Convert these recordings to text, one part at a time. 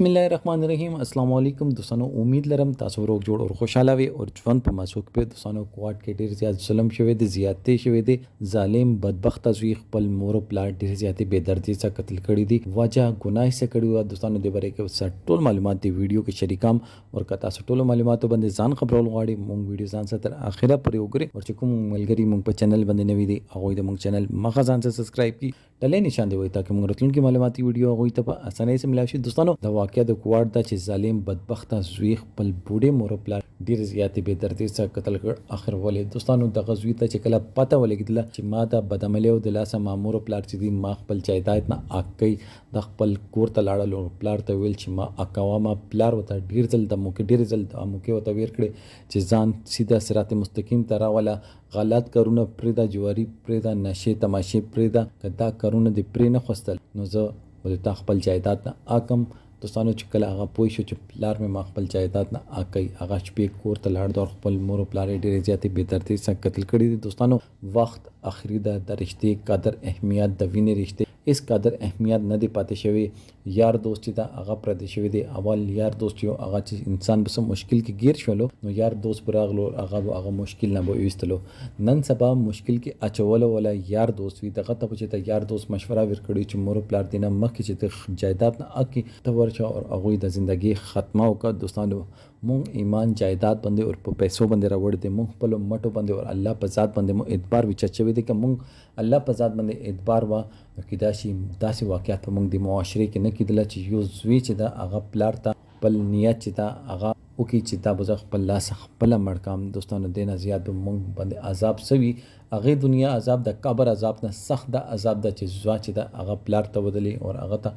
बिस्मिल्लाहिर्रहमानिर्रहीम अस्सलाम वालेकुम दोस्तों। उम्मीद लरम तासु रोग जोड़ और खुशहाल वे और ژوند په مسوک په دوستانو کوارټ کې ډیر زیات ظلم شوی دی، زیاتې شوی دی، ظالم بدبخت زوی خپل مور او پلار ډیر زیاتې بے دردی سره قتل کړی دی، وجه ګناه سره کړی و دوستانو د باره کې ټول معلومات دی ویډیو کې شریکام اور کتا ټول معلوماتو باندې ځان خبرول غواړي مونږ ویډیو ځان سره تر اخره پورې وګورئ او چې کوم ملګری مونږ په چینل باندې نوی دی هغه د مونږ چینل مخه ځان سره سبسکرایب کی ډلې نشان دی وای تاکي موږ راتلونکي معلوماتي ویډیو هغه ته په اسانۍ سره ملای شي دوستانو. د واقعیا د کوارټ د چې ظالم بدبخت زوی خپل بوډه مور پلار ډیر زیاتې بے دردی سره قتل کړ. اخر ولې دوستانو د غزوی ته چې کله پته ولګیدل چې ما د بدعملي او د لاسه مامور پلار چې دی ما خپل جایداد نه اکي د خپل کور ته لاړل او پلار ته ویل چې ما اکوا ما پلار وته ډیر ځل د موکه ډیر ځل د موکه وته ویر کړي چې ځان سیده صراط مستقیم ته راولا غلط کارونه پرېدا جواری پرېدا نشه تماشې پرېدا کدا کارونه دی پرې نه خوستل نو زه ولته خپل جایداد نه اکم دوستانو چې کله هغه پوه شو چې پلار مې ما خپل جایداد نه اکي هغه شپې کور ته لاړ د خپل مور پلار ډېر زیاتې بے دردی سره قتل کړي دي دوستانو. وخت اخري د رشتې قدر اهمیت د وینې رشتې اس قدر اهمیت نه دی پاتې شوی. یار دوست چې دا هغه پر دې شوی دی اول یار دوست یو هغه چې انسان به سم مشکل کې گیر شولو نو یار دوست براغلو هغه مشکل نه به وستلو نن سبا مشکل کې اچول ولا یار دوست وي دغه ته چې یار دوست مشوره ورکړي چې مور پلار دینه مخکې چې د جایداد نه اکی ته ورچا او هغه د ژوندۍ ختمه وکړه دوستانو. مونږ ایمان جایداد باندې او په پیسو باندې راوړ دي مونږ په مټو باندې او الله په ذات باندې مو اعتبار وچچوي دي که مونږ الله په ذات باندې اعتبار وا کیدا شي داسې واقعیت مونږ د معاشره کې نه کیدل چې یو زوی چې دا هغه پلار ته بل نیت چې دا هغه او کی چې دا بزخ خپل لاس خپل مړکام دوستانو دینه زیات مونږ باندې عذاب سوي هغه دنیا عذاب د قبر عذاب نه سخت د عذاب د چې زوا چې دا هغه پلار ته ودلی او هغه ته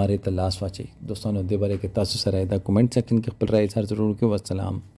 ماره ته لاس واچي دوستانو د باره کې تاسو سره دا کمنټ سیکشن کې خپل رائے ضرور وکړئ. والسلام.